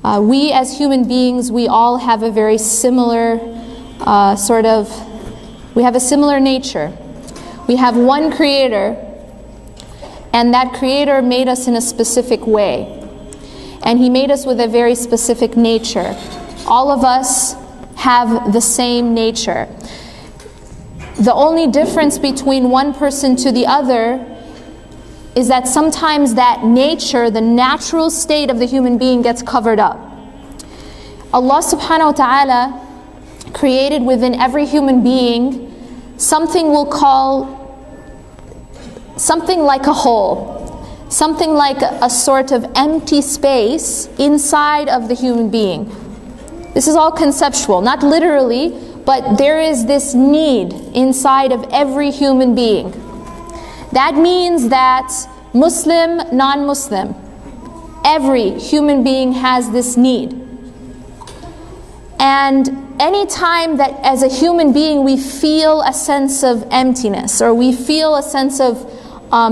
We as human beings, we all have a very similar we have a similar nature. We have one creator, and that creator made us in a specific way. And he made us with a very specific nature. All of us have the same nature. The only difference between one person to the other is that sometimes that nature, the natural state of the human being, gets covered up. Allah subhanahu wa ta'ala created within every human being something we'll call something like a hole, something like a sort of empty space inside of the human being. This is all conceptual, not literally, but there is this need inside of every human being. That means that Muslim, non-Muslim, every human being has this need. And any time that as a human being we feel a sense of emptiness, or we feel a sense of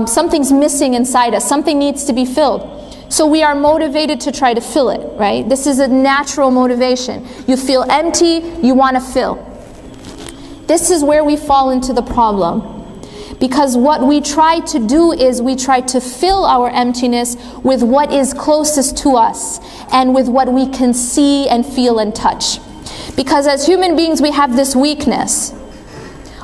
something's missing inside us, something needs to be filled, so we are motivated to try to fill it, right? This is a natural motivation. You feel empty, you want to fill. This is where we fall into the problem. Because what we try to do is we try to fill our emptiness with what is closest to us and with what we can see and feel and touch. Because as human beings we have this weakness.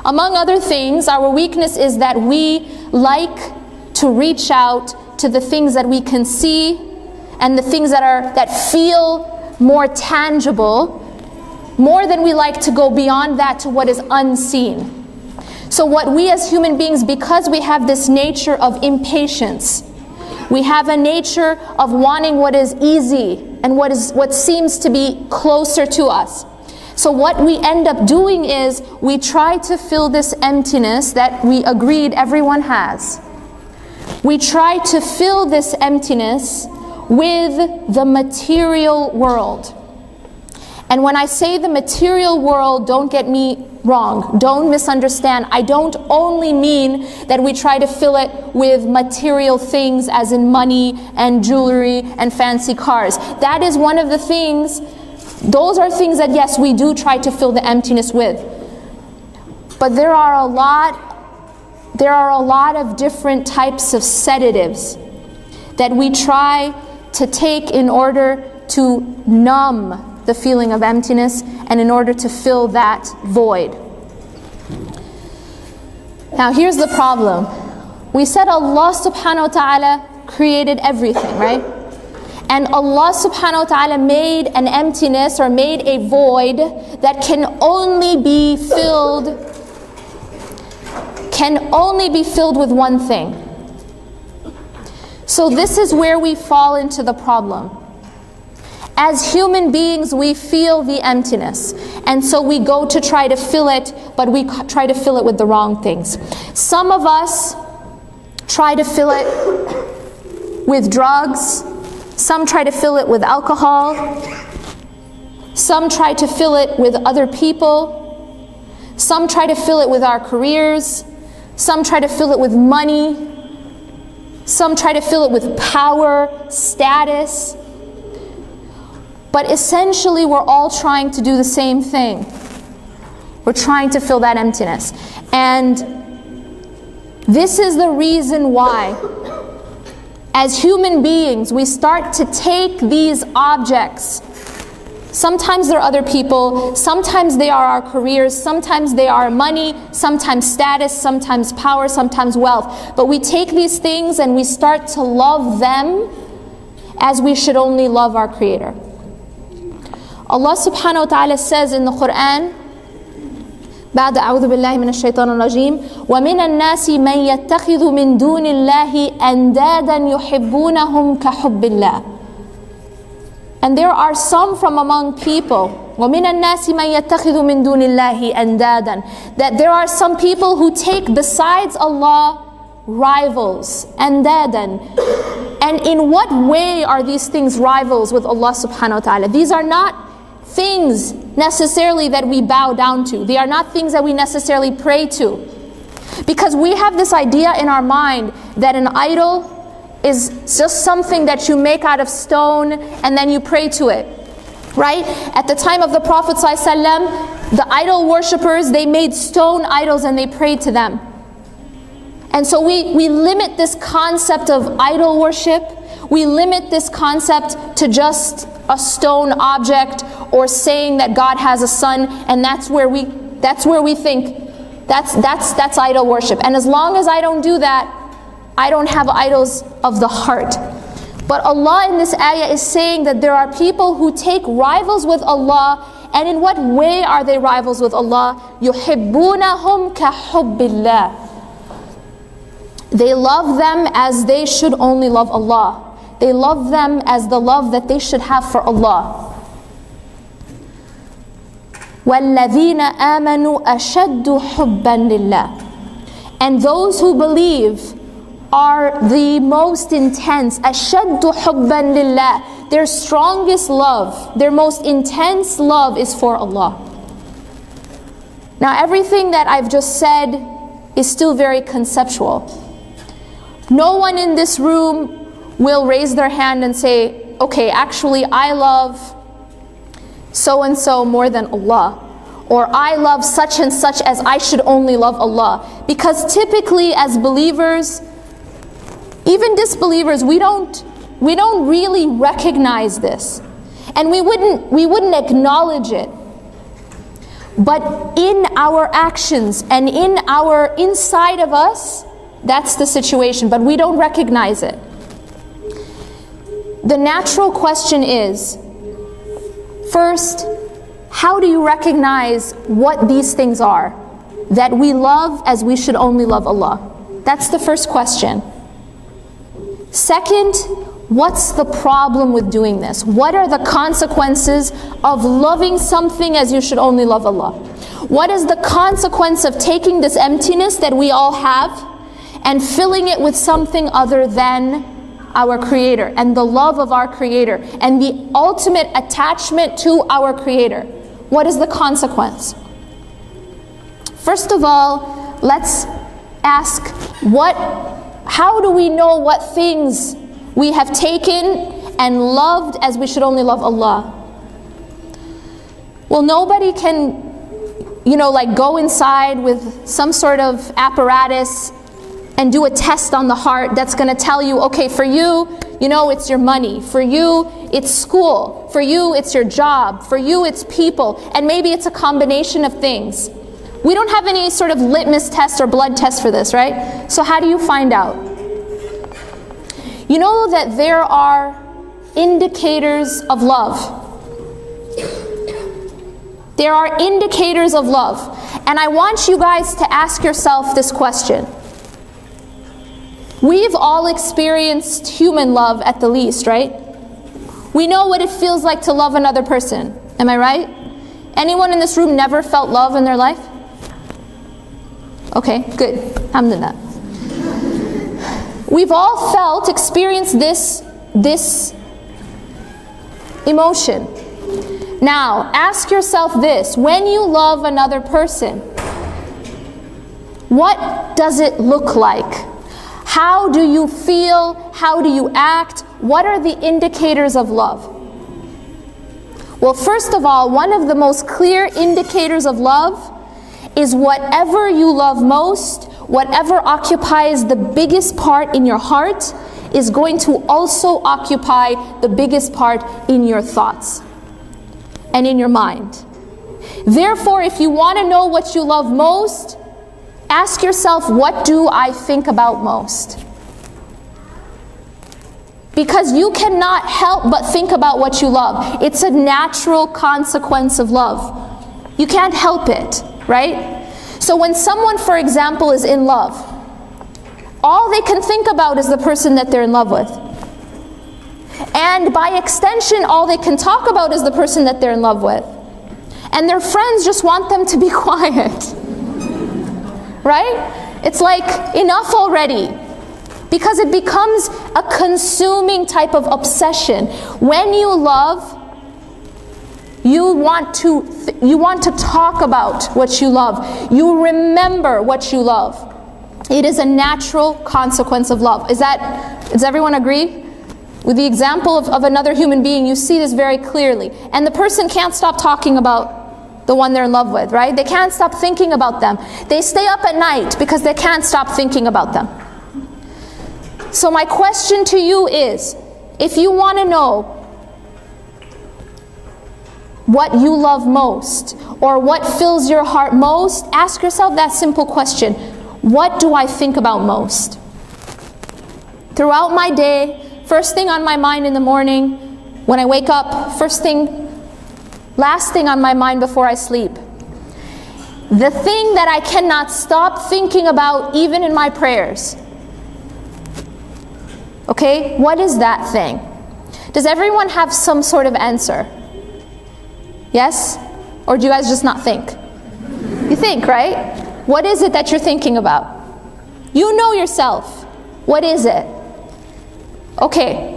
Among other things, our weakness is that we like to reach out to the things that we can see and the things that feel more tangible, more than we like to go beyond that to what is unseen. So what we as human beings, because we have this nature of impatience, we have a nature of wanting what is easy and what seems to be closer to us. So what we end up doing is we try to fill this emptiness that we agreed everyone has. We try to fill this emptiness with the material world. And when I say the material world, don't get me wrong, don't misunderstand. I don't only mean that we try to fill it with material things as in money and jewelry and fancy cars. That is one of the things, those are things that yes, we do try to fill the emptiness with. But there are a lot of different types of sedatives that we try to take in order to numb the feeling of emptiness and in order to fill that void. Now here's the problem. We said Allah subhanahu wa ta'ala created everything, right? And Allah subhanahu wa ta'ala made an emptiness or made a void that can only be filled with one thing. So this is where we fall into the problem. As human beings, we feel the emptiness, and so we go to try to fill it, but we try to fill it with the wrong things. Some of us try to fill it with drugs, some try to fill it with alcohol, some try to fill it with other people, some try to fill it with our careers, some try to fill it with money, some try to fill it with power, status. But essentially we're all trying to do the same thing. We're trying to fill that emptiness. And this is the reason why, as human beings, we start to take these objects. Sometimes they're other people, sometimes they are our careers, sometimes they are money, sometimes status, sometimes power, sometimes wealth. But we take these things and we start to love them as we should only love our Creator. Allah subhanahu wa ta'ala says in the Quran, بعد أعوذ بالله من الشيطان الرجيم ومن الناس من يتخذ من دون الله أندادا يحبونهم كحب الله. And there are some from among people, ومن الناس من يتخذ من دون الله أندادا, that there are some people who take besides Allah rivals, andadan. And in what way are these things rivals with Allah subhanahu wa ta'ala? These are not things necessarily that we bow down to. They are not things that we necessarily pray to. Because we have this idea in our mind that an idol is just something that you make out of stone and then you pray to it, right? At the time of the Prophet ﷺ, the idol worshippers, they made stone idols and they prayed to them. And so we limit this concept of idol worship, we limit this concept to just a stone object or saying that God has a son, and that's where we think that's idol worship. And as long as I don't do that, I don't have idols of the heart. But Allah in this ayah is saying that there are people who take rivals with Allah. And in what way are they rivals with Allah? يُحِبُّونَهُمْ كَحُبِّ اللَّهِ. They love them as they should only love Allah. They love them as the love that they should have for Allah. وَالَّذِينَ آمَنُوا أَشَدُّ حُبًّا لِلَّهِ. And those who believe are the most intense. أَشَدُّ حُبًّا لِلَّهِ. Their strongest love, their most intense love is for Allah. Now everything that I've just said is still very conceptual. No one in this room will raise their hand and say, okay, actually I love so and so more than Allah, or I love such and such as I should only love Allah. Because typically as believers, even disbelievers, we don't really recognize this, and we wouldn't acknowledge it. But in our actions and in our inside of us, that's the situation, but we don't recognize it. The natural question is, first, how do you recognize what these things are that we love as we should only love Allah? That's the first question. Second, what's the problem with doing this? What are the consequences of loving something as you should only love Allah? What is the consequence of taking this emptiness that we all have and filling it with something other than our Creator and the love of our Creator and the ultimate attachment to our Creator? What is the consequence? First of all, let's ask, how do we know what things we have taken and loved as we should only love Allah? Well, nobody can, go inside with some sort of apparatus and do a test on the heart that's going to tell you, okay, for you, it's your money. For you, it's school. For you, it's your job. For you, it's people. And maybe it's a combination of things. We don't have any sort of litmus test or blood test for this, right? So how do you find out? You know that there are indicators of love. There are indicators of love. And I want you guys to ask yourself this question. We've all experienced human love at the least, right? We know what it feels like to love another person. Am I right? Anyone in this room never felt love in their life? Okay, good. Alhamdulillah. We've all experienced this emotion. Now, ask yourself this. When you love another person, what does it look like? How do you feel? How do you act? What are the indicators of love? Well, first of all, one of the most clear indicators of love is whatever you love most, whatever occupies the biggest part in your heart, is going to also occupy the biggest part in your thoughts and in your mind. Therefore, if you want to know what you love most, ask yourself, what do I think about most? Because you cannot help but think about what you love. It's a natural consequence of love. You can't help it, right? So when someone, for example, is in love, all they can think about is the person that they're in love with. And by extension, all they can talk about is the person that they're in love with. And their friends just want them to be quiet. Right? It's like, enough already. Because it becomes a consuming type of obsession. When you love, you want to talk about what you love. You remember what you love. It is a natural consequence of love. Does everyone agree? With the example of another human being, you see this very clearly. And the person can't stop talking about the one they're in love with, right? They can't stop thinking about them. They stay up at night because they can't stop thinking about them. So my question to you is, if you want to know what you love most, or what fills your heart most, ask yourself that simple question. What do I think about most? Throughout my day, first thing on my mind in the morning, when I wake up, last thing on my mind before I sleep. The thing that I cannot stop thinking about even in my prayers. Okay, what is that thing? Does everyone have some sort of answer? Yes? Or do you guys just not think? You think, right? What is it that you're thinking about? You know yourself. What is it? Okay.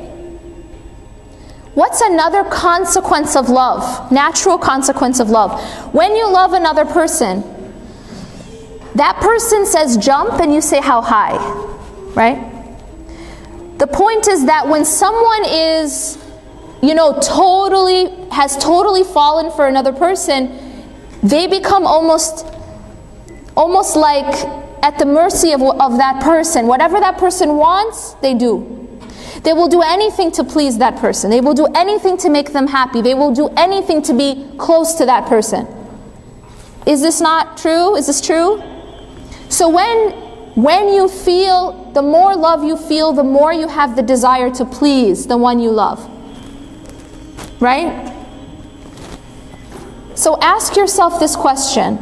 What's another consequence of love? Natural consequence of love. When you love another person, that person says jump and you say how high, right? The point is that when someone is, has totally fallen for another person, they become almost like at the mercy of that person. Whatever that person wants, they do. They will do anything to please that person. They will do anything to make them happy. They will do anything to be close to that person. Is this not true? Is this true? So when you feel, the more love you feel, the more you have the desire to please the one you love. Right? So ask yourself this question.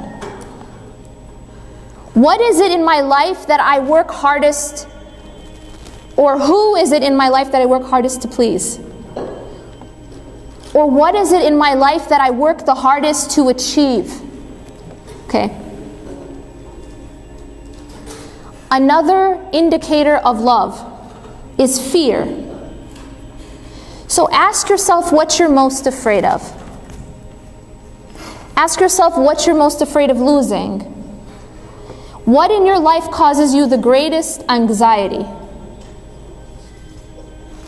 What is it in my life that I work hardest, or who is it in my life that I work hardest to please? Or what is it in my life that I work the hardest to achieve? Okay. Another indicator of love is fear. So ask yourself what you're most afraid of. Ask yourself what you're most afraid of losing. What in your life causes you the greatest anxiety?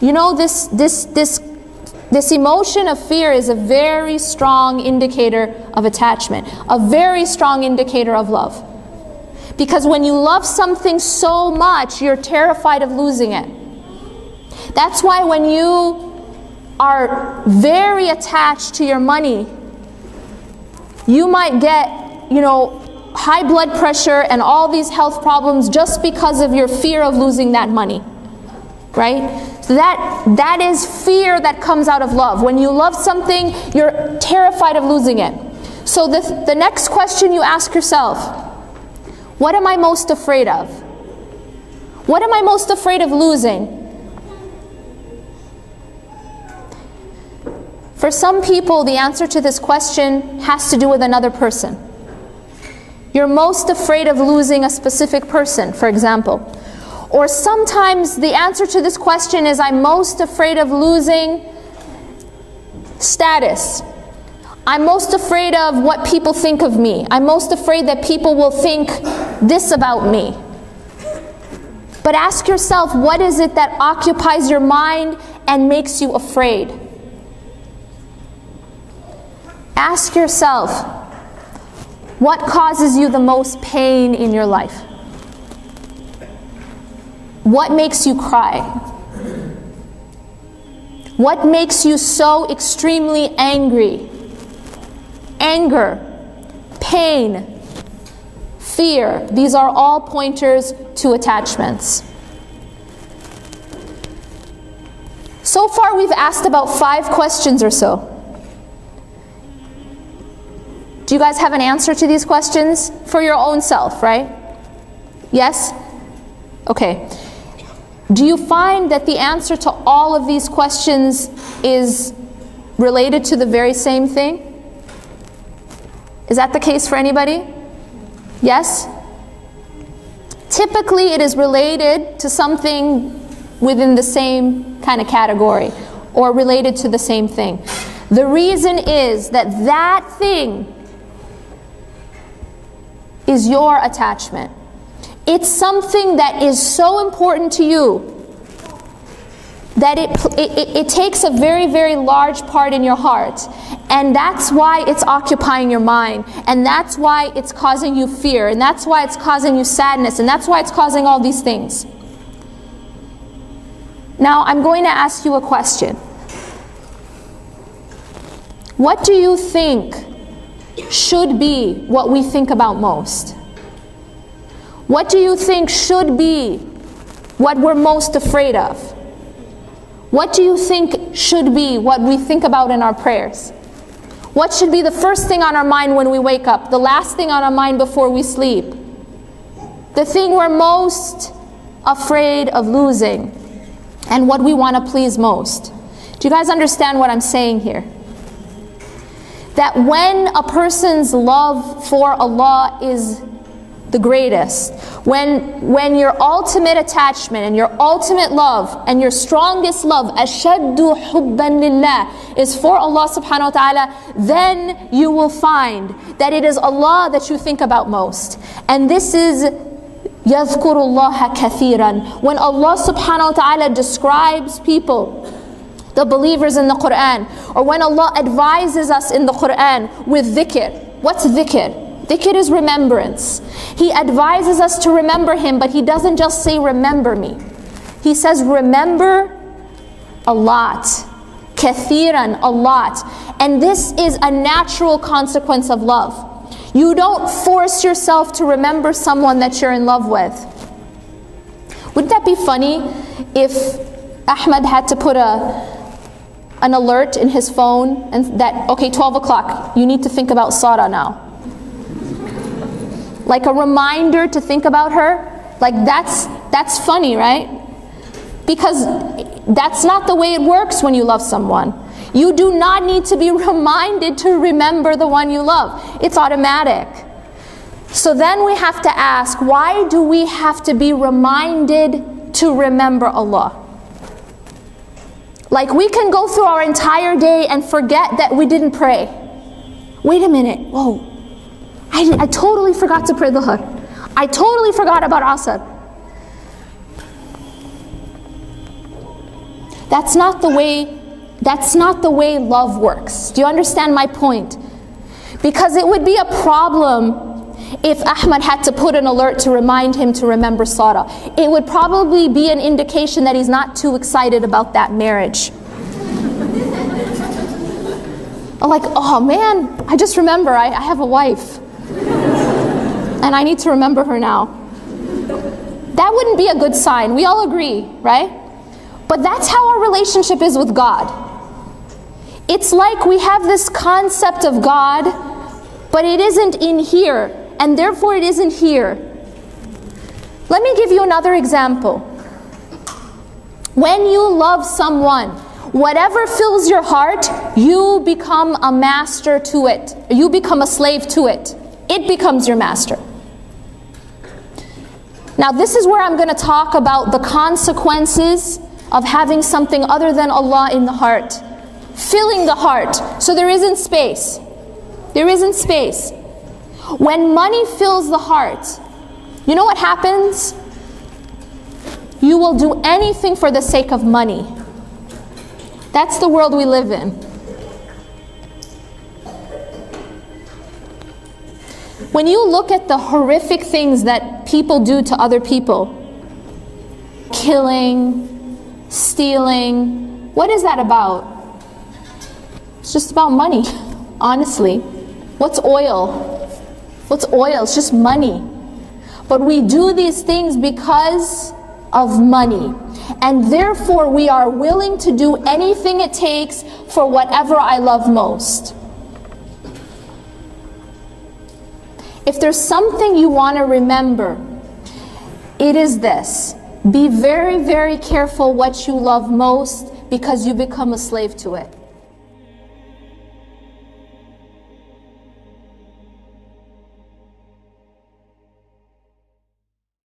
You know, this emotion of fear is a very strong indicator of attachment, a very strong indicator of love. Because when you love something so much, you're terrified of losing it. That's why when you are very attached to your money, you might get, high blood pressure and all these health problems just because of your fear of losing that money. Right? So that is fear that comes out of love. When you love something, you're terrified of losing it. So the next question you ask yourself, what am I most afraid of? What am I most afraid of losing? For some people, the answer to this question has to do with another person. You're most afraid of losing a specific person, for example. Or sometimes the answer to this question is, I'm most afraid of losing status. I'm most afraid of what people think of me. I'm most afraid that people will think this about me. But ask yourself, what is it that occupies your mind and makes you afraid? Ask yourself, what causes you the most pain in your life? What makes you cry? What makes you so extremely angry? Anger, pain, fear, these are all pointers to attachments. So far we've asked about 5 questions or so. Do you guys have an answer to these questions for your own self, right? Yes? Okay. Do you find that the answer to all of these questions is related to the very same thing? Is that the case for anybody? Yes? Typically it is related to something within the same kind of category, or related to the same thing. The reason is that that thing is your attachment. It's something that is so important to you that it takes a very, very large part in your heart. And that's why it's occupying your mind. And that's why it's causing you fear. And that's why it's causing you sadness. And that's why it's causing all these things. Now, I'm going to ask you a question. What do you think should be what we think about most? What do you think should be what we're most afraid of? What do you think should be what we think about in our prayers? What should be the first thing on our mind when we wake up? The last thing on our mind before we sleep? The thing we're most afraid of losing, and what we want to please most. Do you guys understand what I'm saying here? That when a person's love for Allah is the greatest, when your ultimate attachment and your ultimate love and your strongest love, ashaddu hubban lillah, is for Allah subhanahu wa ta'ala, then you will find that it is Allah that you think about most. And this is yadhkurullaha kathiran. When Allah subhanahu wa ta'ala describes people, the believers in the Quran, or when Allah advises us in the Quran with dhikr. What's dhikr? Dhikr is remembrance. He advises us to remember Him, but He doesn't just say remember me. He says remember a lot. Kathiran, a lot. And this is a natural consequence of love. You don't force yourself to remember someone that you're in love with. Wouldn't that be funny if Ahmed had to put an alert in his phone and that, okay, 12 o'clock, you need to think about Sarah now. Like a reminder to think about her? Like that's funny, right? Because that's not the way it works when you love someone. You do not need to be reminded to remember the one you love. It's automatic. So then we have to ask, why do we have to be reminded to remember Allah? Like we can go through our entire day and forget that we didn't pray. Wait a minute, whoa. I totally forgot to pray Dhuhr. I totally forgot about Asr. That's not the way love works. Do you understand my point? Because it would be a problem if Ahmed had to put an alert to remind him to remember Sarah. It would probably be an indication that he's not too excited about that marriage. Like, oh man, I just remember I have a wife. And I need to remember her now. That wouldn't be a good sign. We all agree, right? But that's how our relationship is with God. It's like we have this concept of God, but it isn't in here, and therefore it isn't here. Let me give you another example. When you love someone, whatever fills your heart, you become a master to it. You become a slave to it. It becomes your master. Now this is where I'm going to talk about the consequences of having something other than Allah in the heart. Filling the heart. So there isn't space. There isn't space. When money fills the heart, you know what happens? You will do anything for the sake of money. That's the world we live in. When you look at the horrific things that people do to other people, killing, stealing, what is that about? It's just about money, honestly. What's oil? What's oil? It's just money. But we do these things because of money. And therefore we are willing to do anything it takes for whatever I love most. If there's something you want to remember, it is this. Be very, very careful what you love most, because you become a slave to it.